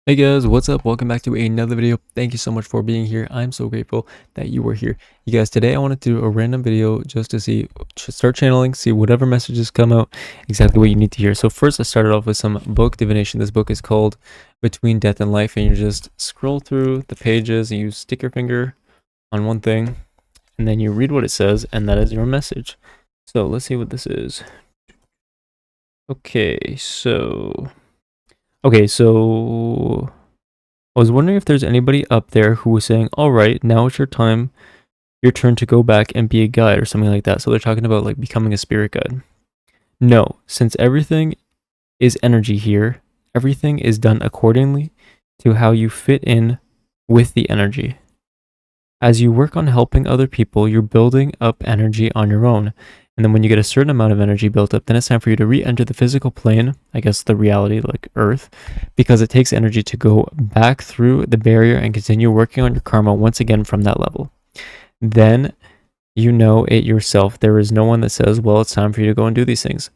Hey guys, what's up? Welcome back to another video. Thank you so much for being here. I'm so grateful that you were here. You guys, today I wanted to do a random video just to start channeling, see whatever messages come out, exactly what you need to hear. So first I started off with some book divination. This book is called Between Death and Life, and you just scroll through the pages and you stick your finger on one thing and then you read what it says, and that is your message. So let's see what this is. Okay, so I was wondering if there's anybody up there who was saying, all right, now it's your turn to go back and be a guide or something like that. So they're talking about like becoming a spirit guide. No, since everything is energy here, everything is done accordingly to how you fit in with the energy. As you work on helping other people, you're building up energy on your own. And then when you get a certain amount of energy built up, then it's time for you to re-enter the physical plane, I guess the reality, like Earth, because it takes energy to go back through the barrier and continue working on your karma once again from that level. Then you know it yourself. There is no one that says, well, it's time for you to go and do these things.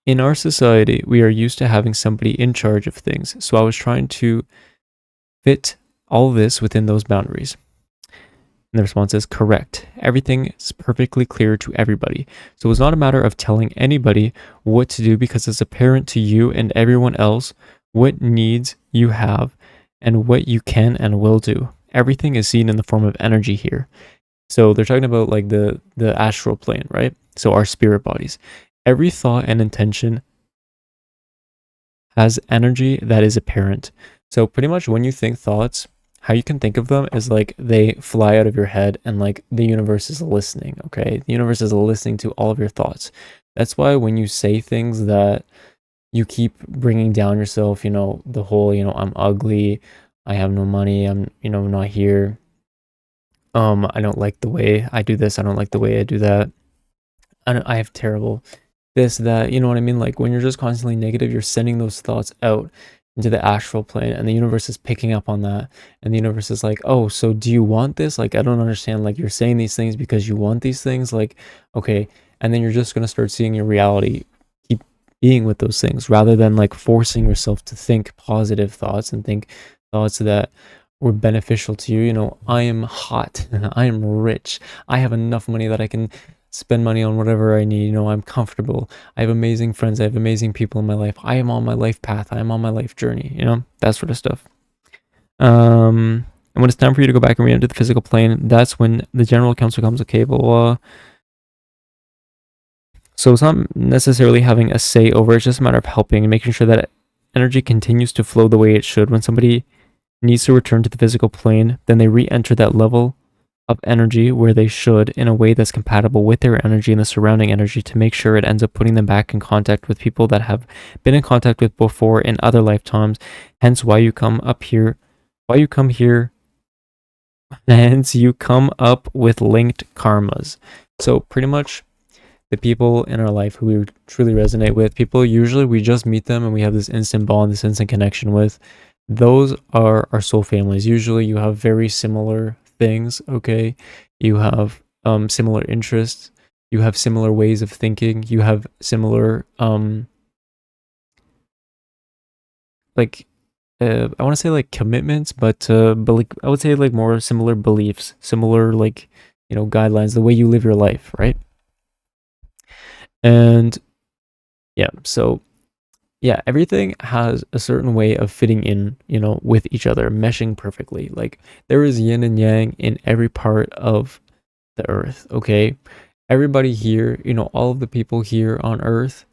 In our society, we are used to having somebody in charge of things. So I was trying to fit all this within those boundaries. And the response is correct. Everything is perfectly clear to everybody. So it's not a matter of telling anybody what to do, because it's apparent to you and everyone else what needs you have and what you can and will do. Everything is seen in the form of energy here. So they're talking about like the astral plane, right? So our spirit bodies. Every thought and intention has energy that is apparent. So pretty much when you think thoughts, how you can think of them is like they fly out of your head and like the universe is listening, okay? The universe is listening to all of your thoughts. That's why when you say things that you keep bringing down yourself, the whole, I'm ugly, I have no money, I'm, not here. I don't like the way I do this, I don't like the way I do that. I have terrible this, that, you know what I mean? Like when you're just constantly negative, you're sending those thoughts out into the astral plane, and the universe is picking up on that. And the universe is like, oh, so do you want this? Like, I don't understand. Like, you're saying these things because you want these things. Like, okay. And then you're just going to start seeing your reality keep being with those things, rather than like forcing yourself to think positive thoughts and think thoughts that were beneficial to you. I am hot, I am rich, I have enough money that I can spend money on whatever I need. I'm comfortable. I have amazing friends. I have amazing people in my life. I am on my life path. I am on my life journey, that sort of stuff. And when it's time for you to go back and re-enter the physical plane, that's when the general council comes, okay, blah, blah. So it's not necessarily having a say over it. It's just a matter of helping and making sure that energy continues to flow the way it should. When somebody needs to return to the physical plane, then they re-enter that level of energy where they should, in a way that's compatible with their energy and the surrounding energy, to make sure it ends up putting them back in contact with people that have been in contact with before in other lifetimes. Hence why you come up here, hence you come up with linked karmas. So pretty much the people in our life who we truly resonate with, people usually we just meet them and we have this instant bond, this instant connection with, those are our soul families. Usually you have very similar things, okay? You have similar interests, you have similar ways of thinking, you have similar like I want to say like commitments, but like I would say like more similar beliefs, similar like guidelines, the way you live your life, right? And yeah, so yeah, everything has a certain way of fitting in, with each other, meshing perfectly. Like there is yin and yang in every part of the earth, okay? Everybody here, all of the people here on earth,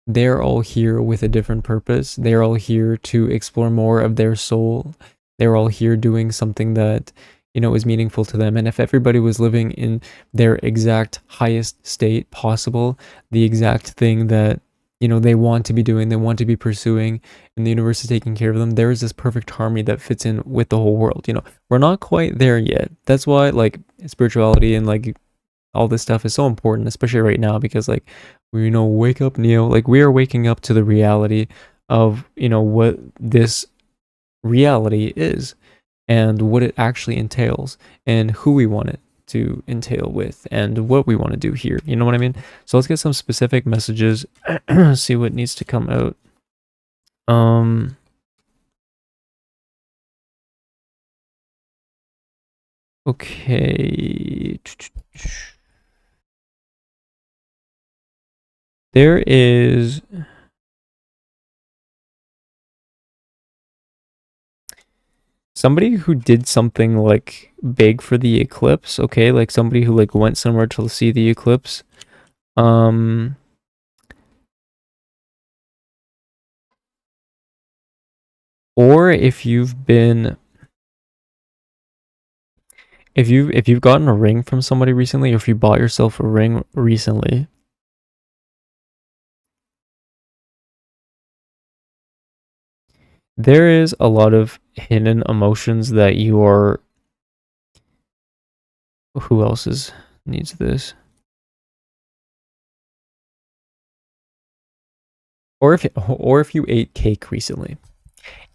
they're all here with a different purpose. They're all here to explore more of their soul. They're all here doing something that, is meaningful to them. And if everybody was living in their exact highest state possible, the exact thing that they want to be doing, they want to be pursuing, and the universe is taking care of them, there is this perfect harmony that fits in with the whole world. We're not quite there yet. That's why like spirituality and like all this stuff is so important, especially right now, because like we wake up, Neo, like we are waking up to the reality of what this reality is and what it actually entails and who we want it to entail with and what we want to do here. You know what I mean? So let's get some specific messages, see what needs to come out. Okay. There is somebody who did something like big for the eclipse, okay? Like somebody who like went somewhere to see the eclipse. Um or if you've gotten a ring from somebody recently, or if you bought yourself a ring recently, there is a lot of hidden emotions that you are. Who else needs this? Or if you ate cake recently.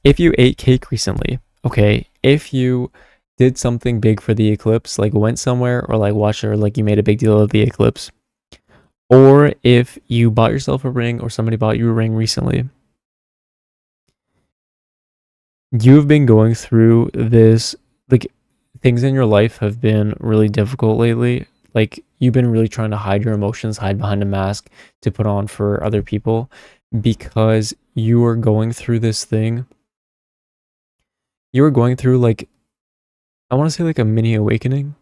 If you ate cake recently, okay, if you did something big for the eclipse, like went somewhere or like watched it, or like you made a big deal of the eclipse, or if you bought yourself a ring or somebody bought you a ring recently, you've been going through this, like, things in your life have been really difficult lately. Like, you've been really trying to hide your emotions, hide behind a mask to put on for other people because you are going through this thing. You are going through, like, I want to say, like a mini awakening,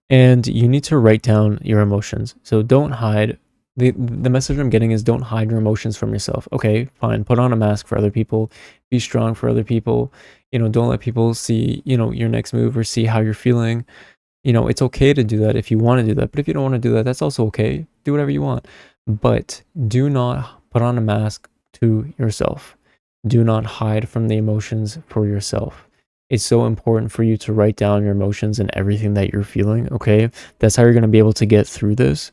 and you need to write down your emotions. So don't hide. The message I'm getting is don't hide your emotions from yourself. Okay, fine. Put on a mask for other people. Be strong for other people. Don't let people see, your next move or see how you're feeling. It's okay to do that if you want to do that. But if you don't want to do that, that's also okay. Do whatever you want. But do not put on a mask to yourself. Do not hide from the emotions for yourself. It's so important for you to write down your emotions and everything that you're feeling, okay? That's how you're going to be able to get through this.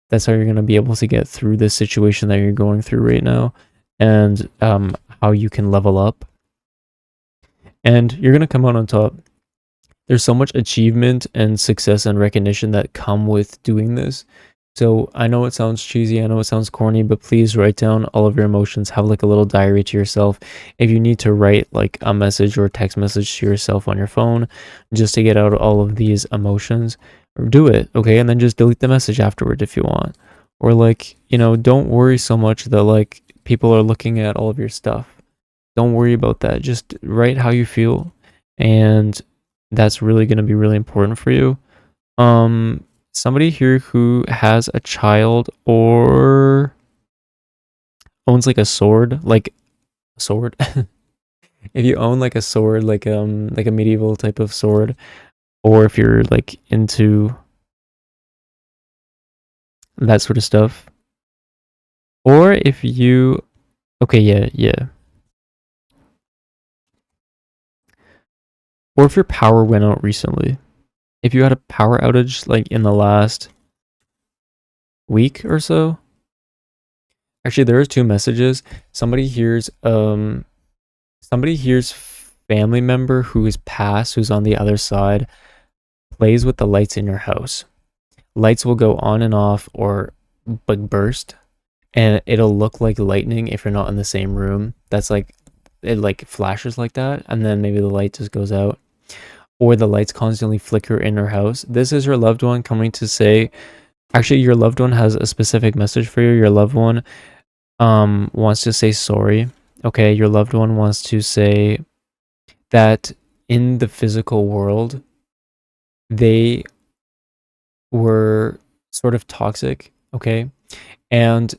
That's how you're going to be able to get through this situation that you're going through right now, and how you can level up. And you're going to come out on top. There's so much achievement and success and recognition that come with doing this. So I know it sounds cheesy, I know it sounds corny, but please write down all of your emotions. Have like a little diary to yourself. If you need to write like a message or a text message to yourself on your phone just to get out all of these emotions, or do it, okay? And then just delete the message afterward if you want. Or like, don't worry so much that like people are looking at all of your stuff. Don't worry about that. Just write how you feel, and that's really going to be really important for you. Somebody here who has a child or owns like a sword, like a sword. If you own like a sword, like a medieval type of sword, or if you're like into that sort of stuff, or if you, okay, yeah, yeah, or if your power went out recently, if you had a power outage like in the last week or so. Actually, there are two messages. Somebody hears family member who is passed, who's on the other side, plays with the lights in your house. Lights will go on and off or like burst, and it'll look like lightning if you're not in the same room. That's like, it like flashes like that, and then maybe the light just goes out. Or the lights constantly flicker in your house. This is your loved one coming to say, actually, your loved one has a specific message for you. Your loved one wants to say sorry. Okay, your loved one wants to say that in the physical world, they were sort of toxic, okay? And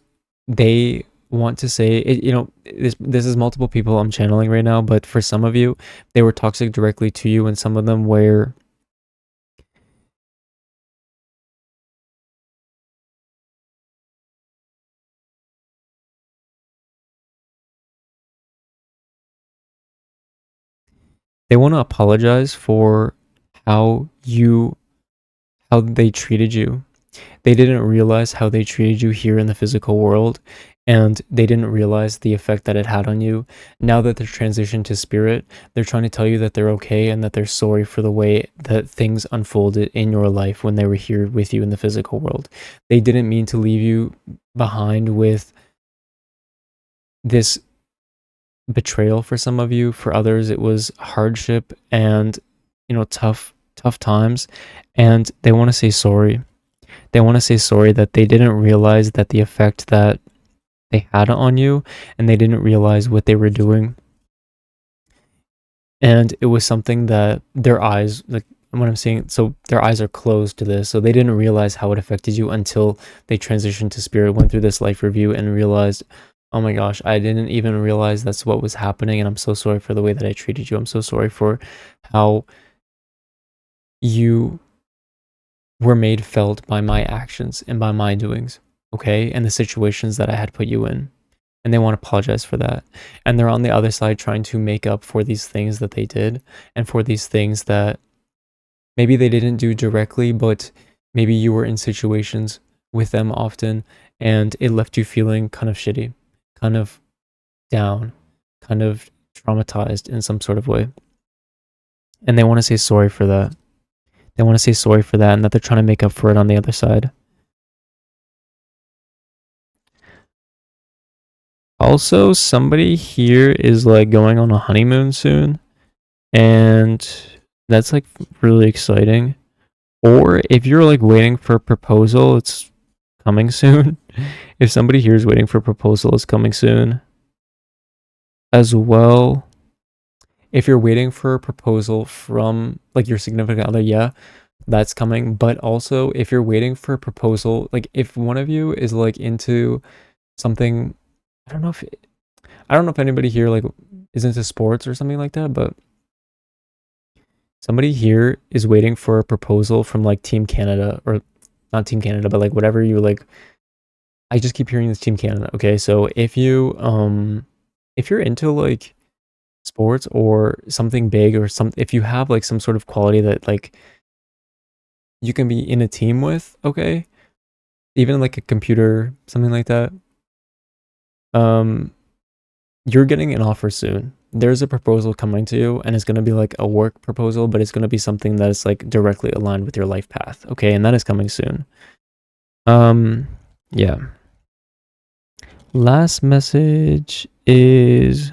they want to say it, this is multiple people I'm channeling right now, but for some of you, they were toxic directly to you, and some of them were, they want to apologize for how you how they treated you. They didn't realize how they treated you here in the physical world, and they didn't realize the effect that it had on you. Now that they're transitioned to spirit, they're trying to tell you that they're okay and that they're sorry for the way that things unfolded in your life when they were here with you in the physical world. They didn't mean to leave you behind with this betrayal. For some of you, for others it was hardship and, tough tough times, and they want to say sorry. They want to say sorry that they didn't realize that the effect that they had on you, and they didn't realize what they were doing. And it was something that their eyes, like what I'm saying, so their eyes are closed to this, so they didn't realize how it affected you until they transitioned to spirit, went through this life review, and realized, oh my gosh, I didn't even realize that's what was happening, and I'm so sorry for the way that I treated you. I'm so sorry for how you were made felt by my actions and by my doings, okay, and the situations that I had put you in. And they want to apologize for that. And they're on the other side trying to make up for these things that they did, and for these things that maybe they didn't do directly, but maybe you were in situations with them often, and it left you feeling kind of shitty, kind of down, kind of traumatized in some sort of way. And they want to say sorry for that. They want to say sorry for that, and that they're trying to make up for it on the other side. Also, somebody here is like going on a honeymoon soon, and that's like really exciting. Or if you're like waiting for a proposal, it's coming soon. If somebody here is waiting for a proposal, it's coming soon as well. If you're waiting for a proposal from like your significant other, yeah, that's coming. But also if you're waiting for a proposal, like if one of you is like into something, I don't know if anybody here like is into sports or something like that, but somebody here is waiting for a proposal from like Team Canada, or not Team Canada, but like whatever you like. I just keep hearing this Team Canada. Okay, so if you're into like sports or something big, or if you have like some sort of quality that like you can be in a team with, okay, even like a computer, something like that, you're getting an offer soon. There's a proposal coming to you, and it's going to be like a work proposal, but it's going to be something that is like directly aligned with your life path, okay, and that is coming soon. Yeah. Last message is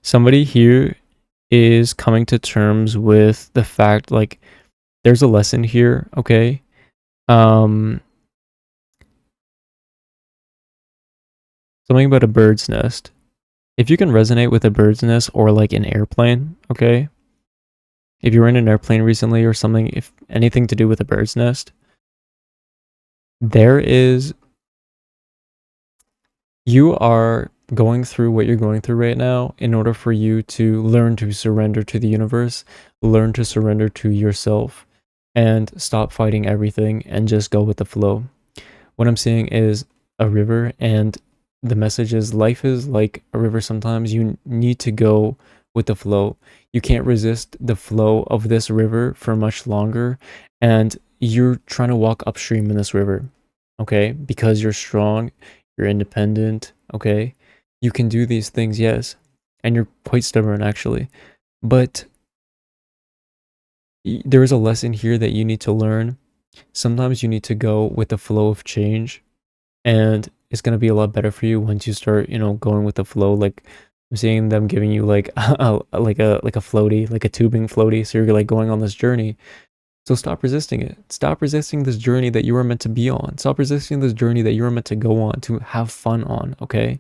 somebody here is coming to terms with the fact, like, there's a lesson here, okay? Something about a bird's nest. If you can resonate with a bird's nest or like an airplane, okay? If you were in an airplane recently or something, if anything to do with a bird's nest, you are going through what you're going through right now in order for you to learn to surrender to the universe, learn to surrender to yourself, and stop fighting everything and just go with the flow. What I'm seeing is a river, and the message is life is like a river. Sometimes you need to go with the flow. You can't resist the flow of this river for much longer, and you're trying to walk upstream in this river, okay? Because you're strong, you're independent, okay? You can do these things, yes, and you're quite stubborn actually, but there is a lesson here that you need to learn. Sometimes you need to go with the flow of change, and it's going to be a lot better for you once you start, going with the flow. Like I'm seeing them giving you like like a floaty, like a tubing floaty, so you're like going on this journey. So stop resisting it. Stop resisting this journey that you were meant to be on. Stop resisting this journey that you were meant to go on, to have fun on, okay?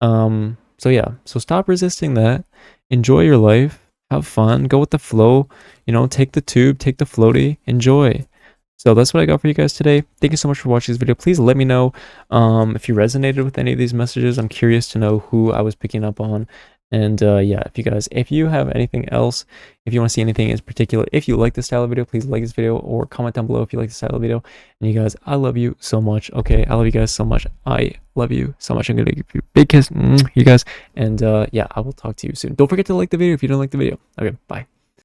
So yeah, so stop resisting that. Enjoy your life. Have fun. Go with the flow. Take the tube, take the floaty, enjoy. So that's what I got for you guys today. Thank you so much for watching this video. Please let me know if you resonated with any of these messages. I'm curious to know who I was picking up on. And yeah, if you have anything else, if you want to see anything in particular, if you like this style of video, please like this video or comment down below if you like this style of video. And you guys, I love you so much. Okay, I love you guys so much. I love you so much. I'm gonna give you a big kiss, you guys. And yeah, I will talk to you soon. Don't forget to like the video if you don't like the video. Okay, bye.